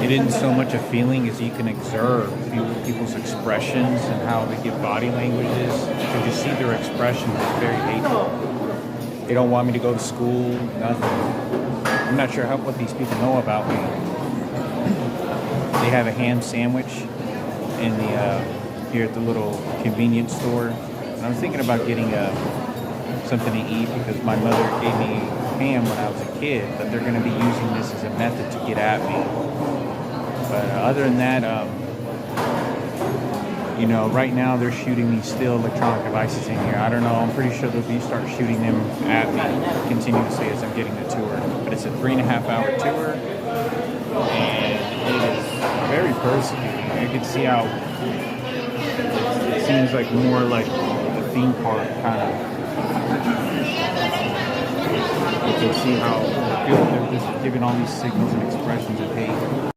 it isn't so much a feeling as you can observe people's expressions and how they give body languages. You can just see their expressions. It's very hateful. They don't want me to go to school, nothing. I'm not sure what these people know about me. They have a ham sandwich in the here at the little convenience store. And I was thinking about getting something to eat because my mother gave me ham when I was a kid, but they're going to be using this as a method to get at me. But other than that, you know, right now they're shooting me still electronic devices in here. I don't know. I'm pretty sure they'll start shooting them at me continuously as I'm getting the tour. But it's a 3.5-hour tour, and it is very persecuting. You can see how it seems like more like a theme park kind of. You can see how they're just giving all these signals and expressions of hate.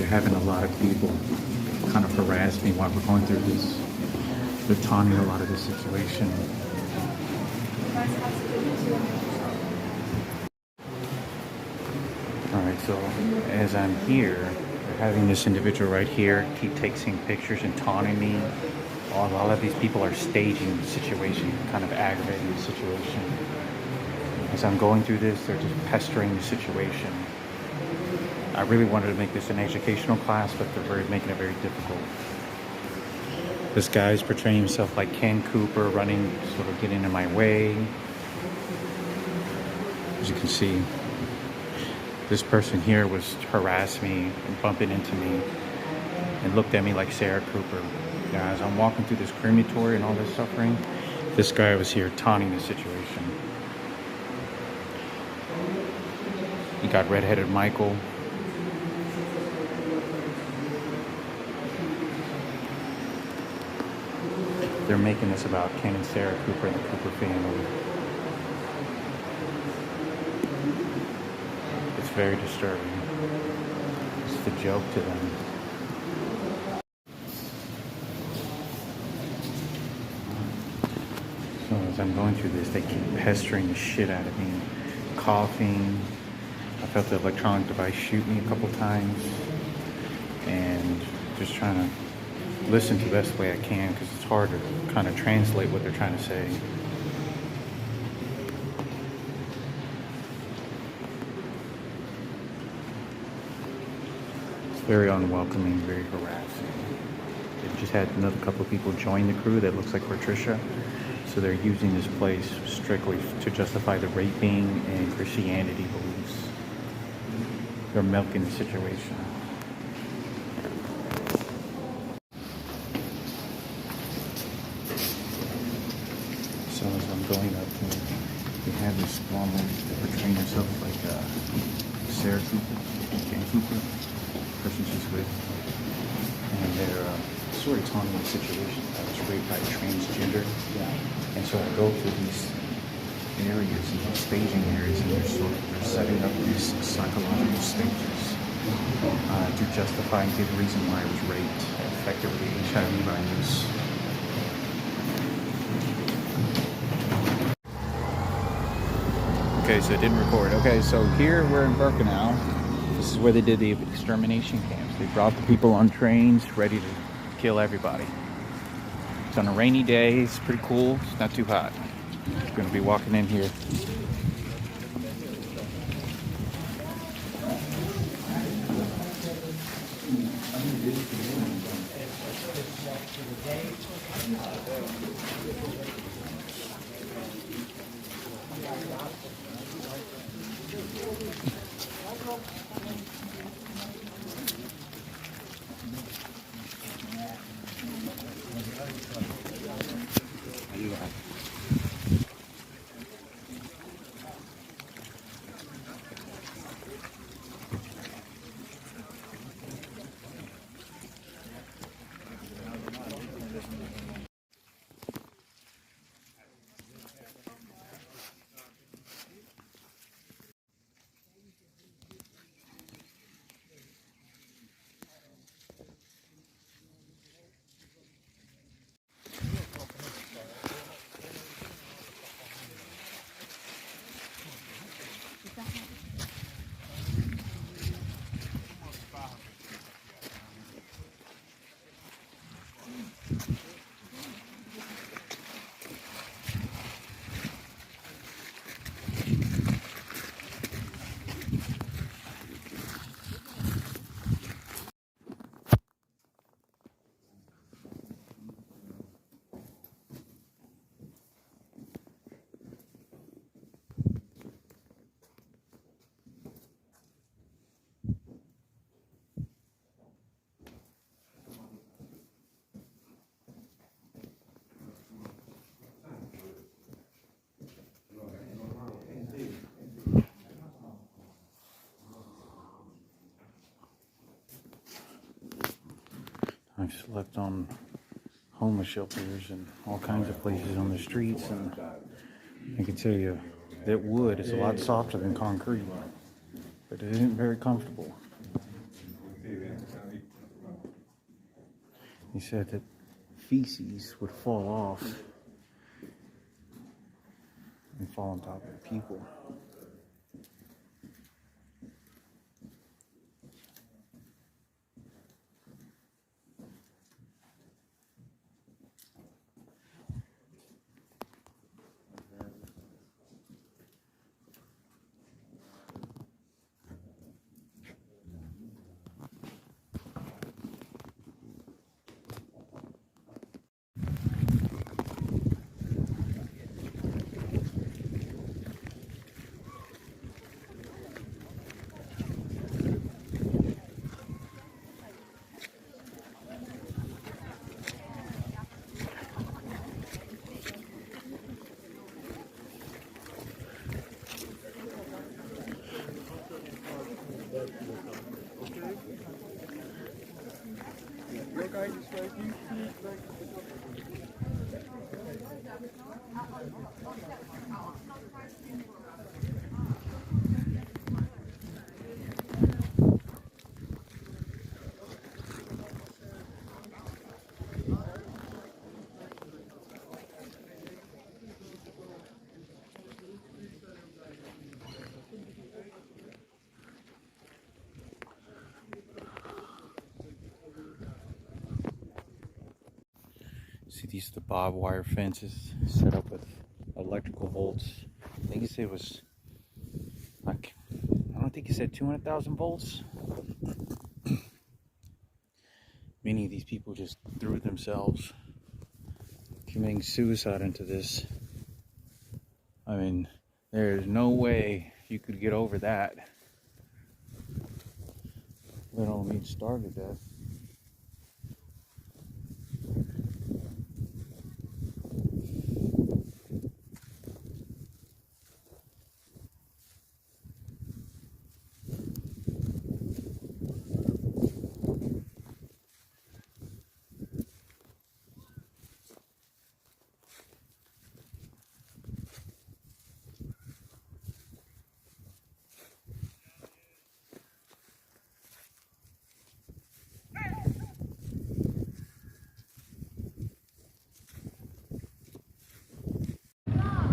Having a lot of people kind of harass me while we're going through this. They're taunting a lot of this situation. Alright, so as I'm here, they're having this individual right here keep taking pictures and taunting me. A lot of these people are staging the situation, kind of aggravating the situation. As I'm going through this, they're just pestering the situation. I really wanted to make this an educational class, but they're making it very difficult. This guy's portraying himself like Ken Cooper, running, sort of getting in my way. As you can see, this person here was harassing me and bumping into me and looked at me like Sarah Cooper. Now, as I'm walking through this crematory and all this suffering, this guy was here taunting the situation. You got redheaded Michael. They're making this about Ken and Sarah Cooper and the Cooper family. It's very disturbing. It's a joke to them. So as I'm going through this, they keep pestering the shit out of me, coughing. I felt the electronic device shoot me a couple times, and just trying to listen to the best way I can because it's hard to kind of translate what they're trying to say. It's very unwelcoming, very harassing. They've just had another couple of people join the crew that looks like Patricia, so they're using this place strictly to justify the raping and Christianity beliefs. They're milking the situation. So as I'm going up here, we have this woman portraying herself like Sarah Cooper, Ken Cooper, the person she's with. And they're sort of taunting the situation. I was raped by a transgender. Yeah. And so I go through these areas, and these staging areas, and they're setting up these psychological stages to justify and give the reason why I was raped, infected with the HIV virus. Okay, so it didn't record. Okay, so here we're in Birkenau. This is where they did the extermination camps. They brought the people on trains ready to kill everybody. It's on a rainy day. It's pretty cool. It's not too hot. I'm going to be walking in here. I've slept on homeless shelters and all kinds of places on the streets, and I can tell you that wood is a lot softer than concrete, but it isn't very comfortable. He said that feces would fall off and fall on top of people. See, these are the barbed wire fences set up with electrical volts. I think he said it was like, I don't think he said 200,000 volts. Many of these people just threw themselves, committing suicide into this. I mean, there's no way you could get over that, let alone being starved to death.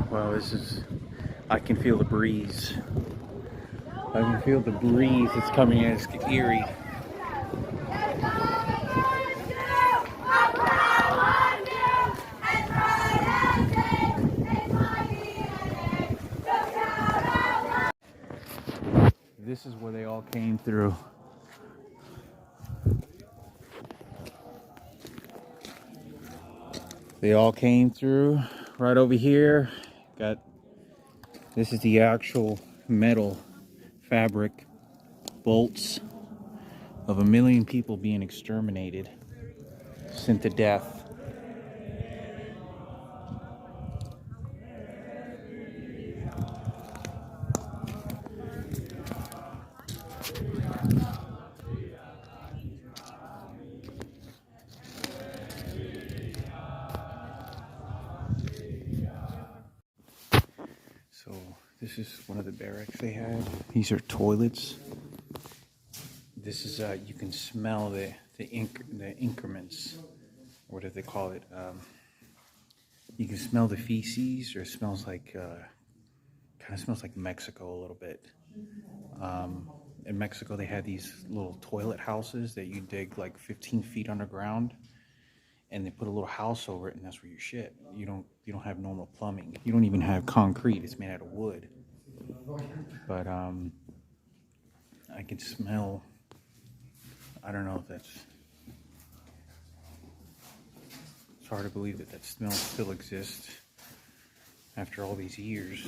Wow, this is, I can feel the breeze. I can feel the breeze that's coming in. It's eerie. This is where they all came through. They all came through right over here. This is the actual metal fabric bolts of 1 million people being exterminated, sent to death. So this is one of the barracks they had. These are toilets. This is you can smell the increments. What do they call it? You can smell the feces, or it smells like kind of smells like Mexico a little bit. In Mexico, they had these little toilet houses that you dig like 15 feet underground, and they put a little house over it, and that's where you shit. You don't have normal plumbing. You don't even have concrete. It's made out of wood. But I can smell. I don't know if that's. It's hard to believe that smell still exists after all these years.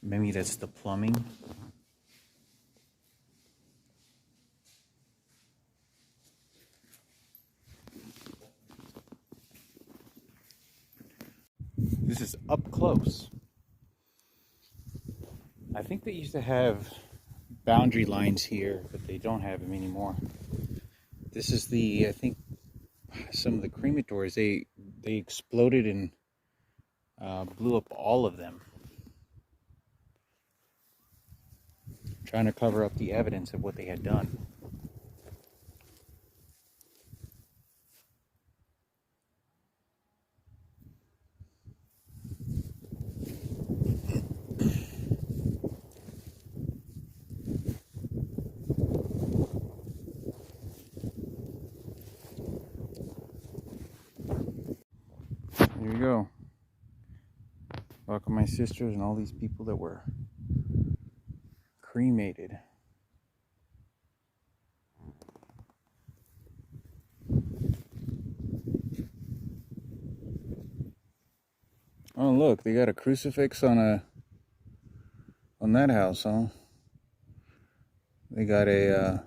Maybe that's the plumbing. This is up close. I think they used to have boundary lines here, but they don't have them anymore. This is the, I think, some of the crematories, they exploded and blew up all of them, trying to cover up the evidence of what they had done. There you go. Welcome my sisters and all these people that were cremated. Oh look, they got a crucifix on that house, huh? They got a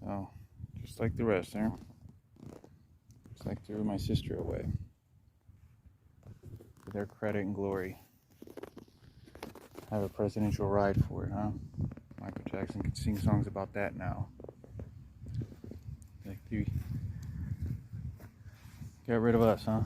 so just like the rest there. Just like threw my sister away. For their credit and glory. Have a presidential ride for it, huh? Michael Jackson can sing songs about that now. Like you got rid of us, huh?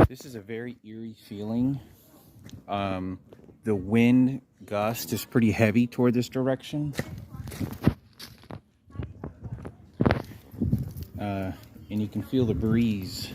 This is a very eerie feeling. The wind gust is pretty heavy toward this direction. And you can feel the breeze.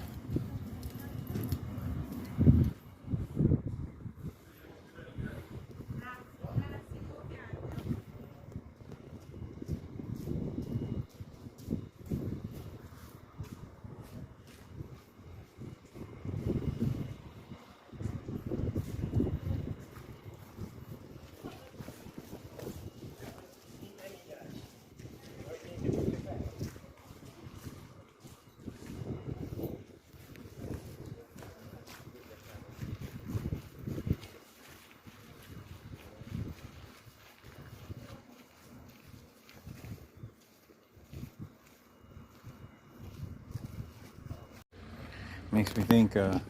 Makes me think you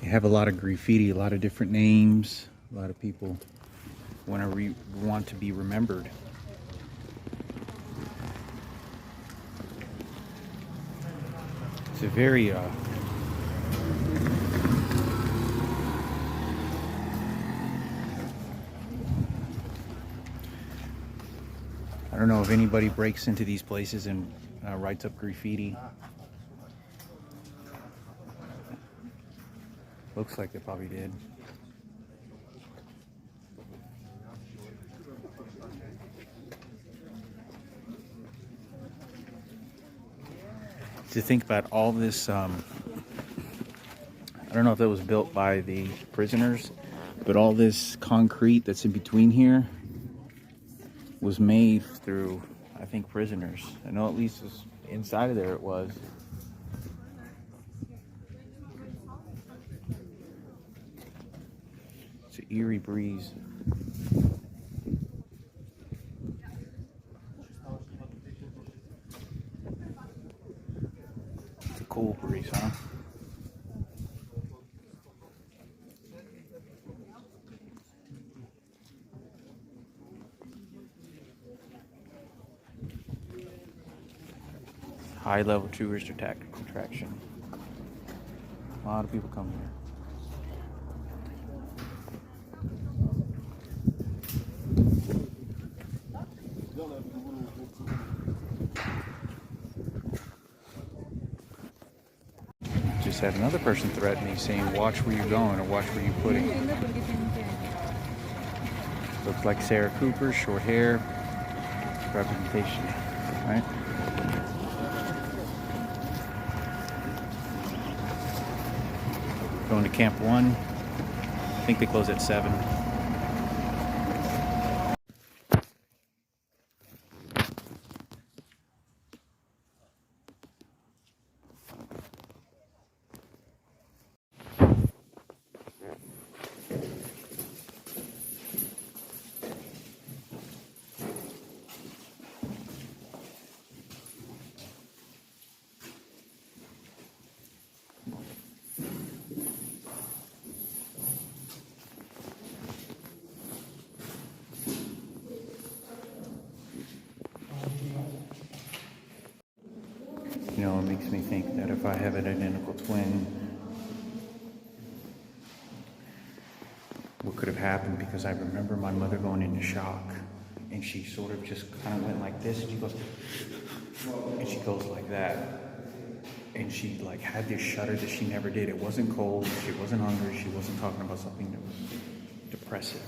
have a lot of graffiti, a lot of different names, a lot of people want to be remembered. It's a very I don't know if anybody breaks into these places and writes up graffiti. Looks like they probably did. To think about all this, I don't know if that was built by the prisoners, but all this concrete that's in between here was made through, I think, prisoners. I know at least inside of there it was. It's an eerie breeze. It's a cool breeze, huh? High level tourist or tactical attraction. A lot of people come here. Just had another person threaten me saying, watch where you're going or watch where you're putting. Looks like Sarah Cooper, short hair, representation, right? Going to Camp 1. I think they close at 7. me think that if I have an identical twin, what could have happened, because I remember my mother going into shock, and she sort of just kind of went like this, and she goes like that, and she like had this shudder that she never did. It wasn't cold, she wasn't hungry, she wasn't talking about something that was depressive.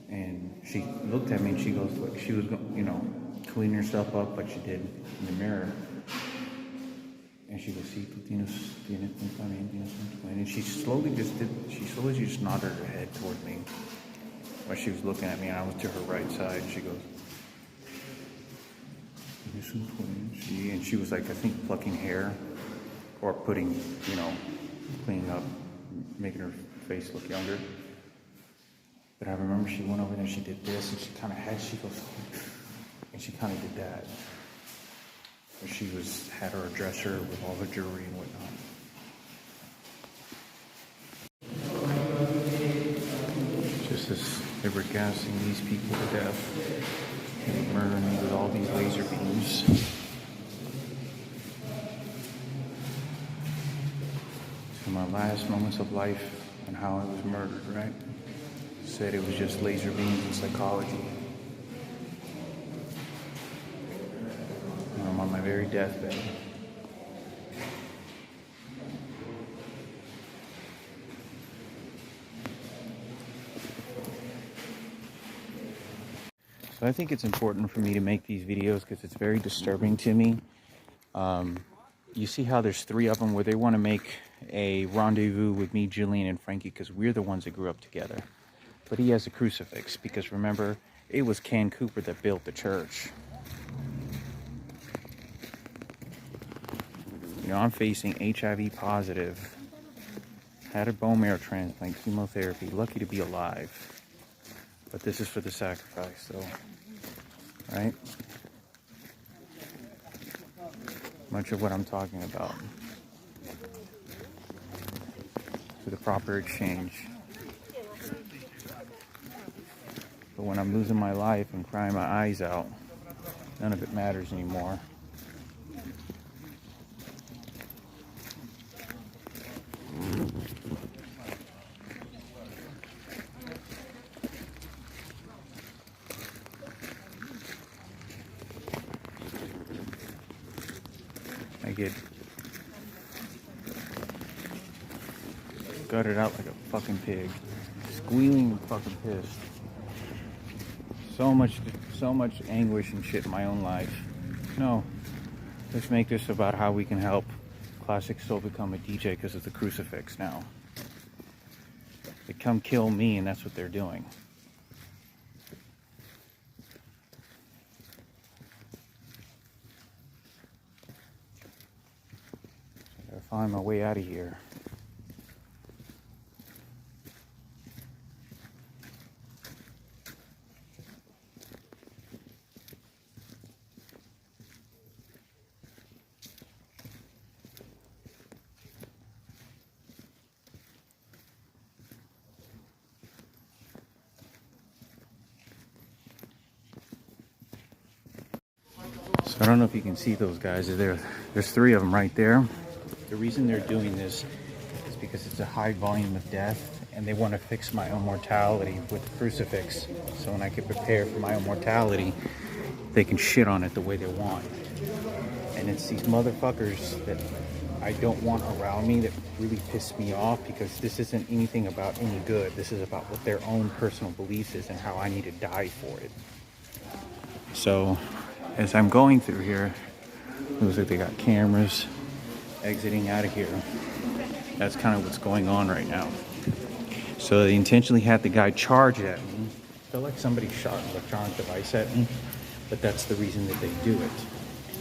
And she looked at me and she goes, like she was, you know, cleaning herself up like she did in the mirror. And she goes, "Sí, tú tienes un twin." And she slowly just nodded her head toward me while she was looking at me, and I was to her right side. And she goes, "Tienes un twin." And she was like, I think plucking hair or putting, you know, cleaning up, making her face look younger. But I remember she went over there and she did this, and she kind of goes, and she kind of did that. But she had her dresser with all her jewelry and whatnot. Just as they were gassing these people to death and murdering me with all these laser beams. So my last moments of life and how I was murdered, right? Said it was just laser beams and psychology. And I'm on my very deathbed. So I think it's important for me to make these videos because it's very disturbing to me. You see how there's 3 of them where they want to make a rendezvous with me, Jillian, and Frankie, because we're the ones that grew up together. But he has a crucifix because, remember, it was Ken Cooper that built the church. You know, I'm facing HIV positive, had a bone marrow transplant, chemotherapy, lucky to be alive. But this is for the sacrifice, so, right? Much of what I'm talking about. For the proper exchange. But when I'm losing my life and crying my eyes out, none of it matters anymore. I get gutted out like a fucking pig, squealing and fucking pissed. So much anguish and shit in my own life. No, let's make this about how we can help Classic Soul become a DJ because of the crucifix now. They come kill me, and that's what they're doing. So I gotta find my way out of here. So I don't know if you can see those guys. There's 3 of them right there. The reason they're doing this is because it's a high volume of death, and they want to fix my own mortality with the crucifix. So when I get prepared for my own mortality, they can shit on it the way they want. And it's these motherfuckers that I don't want around me that really piss me off, because this isn't anything about any good. This is about what their own personal beliefs is and how I need to die for it. So as I'm going through here, it looks like they got cameras exiting out of here. That's kind of what's going on right now. So they intentionally had the guy charge at me. I feel like somebody shot an electronic device at me, but that's the reason that they do it.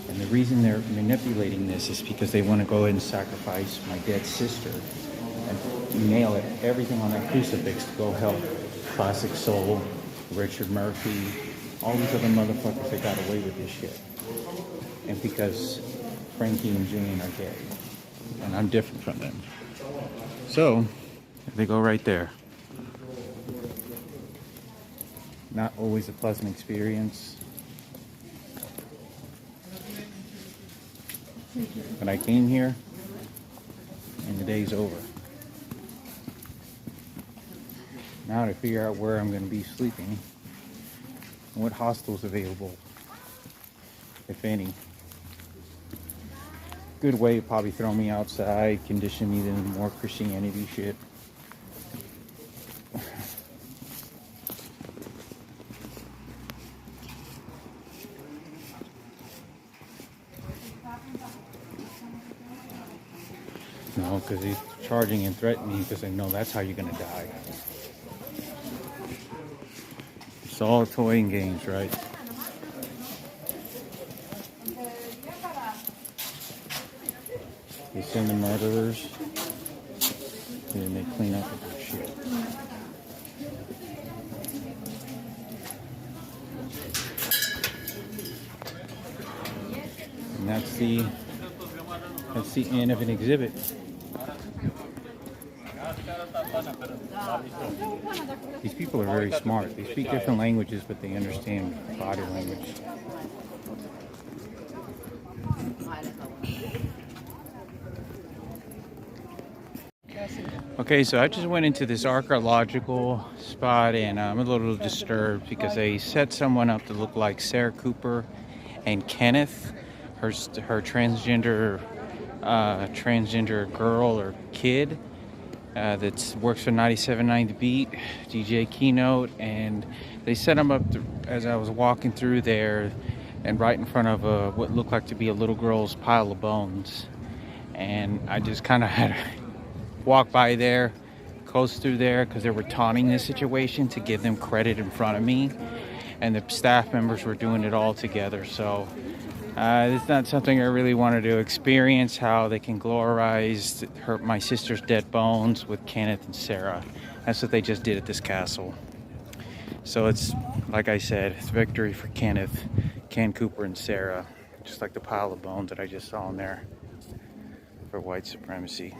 And the reason they're manipulating this is because they want to go ahead and sacrifice my dead sister and nail it, everything on that crucifix to go help Classic Soul, Richard Murphy, all these other motherfuckers that got away with this shit. And because Frankie and Jillian are gay, and I'm different from them. So, they go right there. Not always a pleasant experience. But I came here and the day's over. Now to figure out where I'm going to be sleeping and what hostels available, if any. Good way to probably throw me outside, condition me to more Christianity shit. No, because he's charging and threatening me because they know that's how you're going to die. It's all toy and games, right? They send the murderers, and they clean up with their shit. And that's the end of an exhibit. These people are very smart. They speak different languages, but they understand body language. Okay, so I just went into this archaeological spot and I'm a little disturbed because they set someone up to look like Sarah Cooper and Kenneth, her transgender girl or kid that works for 97.9 The Beat, DJ Keynote, and they set them up as I was walking through there and right in front of what looked like to be a little girl's pile of bones. And I just kind of had to walk by there, coast through there, because they were taunting this situation to give them credit in front of me. And the staff members were doing it all together. So it's not something I really wanted to experience, how they can glorize my sister's dead bones with Kenneth and Sarah. That's what they just did at this castle. So it's, like I said, it's victory for Kenneth, Ken Cooper, and Sarah. Just like the pile of bones that I just saw in there for white supremacy.